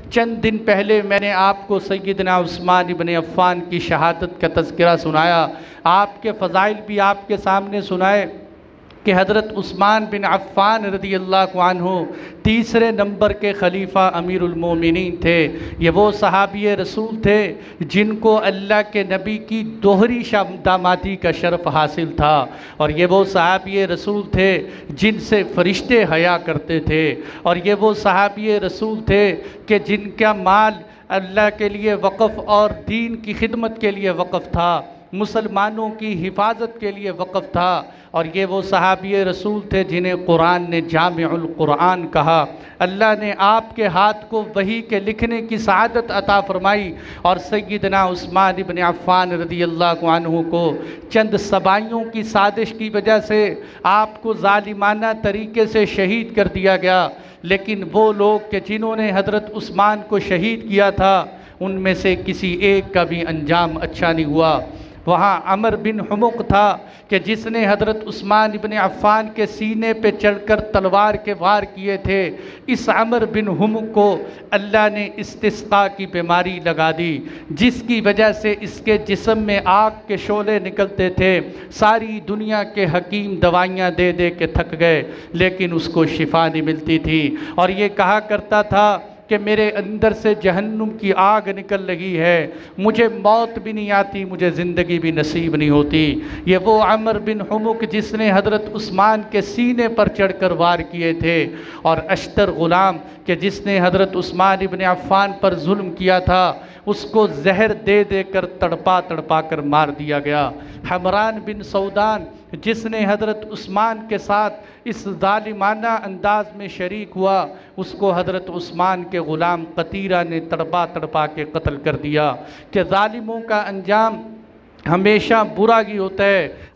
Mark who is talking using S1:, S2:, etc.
S1: चंद दिन पहले मैंने आपको सैयदना उस्मान इब्न अफ़्फ़ान की शहादत का तज़किरा सुनाया, आपके फ़ज़ाइल भी आपके सामने सुनाए कि हज़रत उस्मान बिन अफ़्फ़ान रज़ियल्लाहु अन्हु तीसरे नंबर के खलीफ़ा अमीरुल मोमिनीन थे। ये वो सहाबी रसूल थे जिनको अल्लाह के नबी की दोहरी दामादी का शर्फ़ हासिल था, और ये वो सहाबी रसूल थे जिनसे फ़रिश्ते हया करते थे, और ये वो सहाबी रसूल थे कि जिनका माल अल्लाह के लिए वक़फ़ और दीन की खिदमत के लिए वक़फ़ था, मुसलमानों की हिफाजत के लिए वक़फ़ था। और ये वो सहाबी रसूल थे जिन्हें कुरान ने जामिउल कुरान कहा। अल्लाह ने आपके हाथ को वही के लिखने की सआदत अता फ़रमाई, और सैयदना उस्मान इब्न अफ़्फ़ान रज़ियल्लाहु अन्हु को चंद सबाइयों की साजिश की वजह से आपको ज़ालिमाना तरीके से शहीद कर दिया गया। लेकिन वो लोग कि जिन्होंने हज़रत उस्मान को शहीद किया था, उनमें से किसी एक का भी अंजाम अच्छा नहीं हुआ। वहाँ अमर बिन हुमुक था कि जिसने हज़रत उस्मान इब्न अफ़्फ़ान के सीने पे चढ़कर तलवार के वार किए थे। इस अमर बिन हुमुक को अल्लाह ने इस्तिस्क़ा की बीमारी लगा दी, जिसकी वजह से इसके जिस्म में आग के शोले निकलते थे। सारी दुनिया के हकीम दवाइयाँ दे दे के थक गए, लेकिन उसको शिफा नहीं मिलती थी। और ये कहा करता था कि मेरे अंदर से जहन्नुम की आग निकल रही है, मुझे मौत भी नहीं आती, मुझे ज़िंदगी भी नसीब नहीं होती। ये वो अमर बिन हुमुक जिसने हज़रत उस्मान के सीने पर चढ़कर वार किए थे, और अश्तर ग़ुलाम के जिसने हज़रत उस्मान इब्न अफ़्फ़ान पर जुल्म किया था, उसको जहर दे दे कर तड़पा तड़पा कर मार दिया गया। हमरान बिन सऊदान जिसने हज़रत उस्मान के साथ इस ज़ालिमाना अंदाज में शरीक हुआ, उसको हज़रत उस्मान के ग़ुलाम क़तीरा ने तड़पा तड़पा के कत्ल कर दिया। कि ज़ालिमों का अंजाम हमेशा बुरा ही होता है।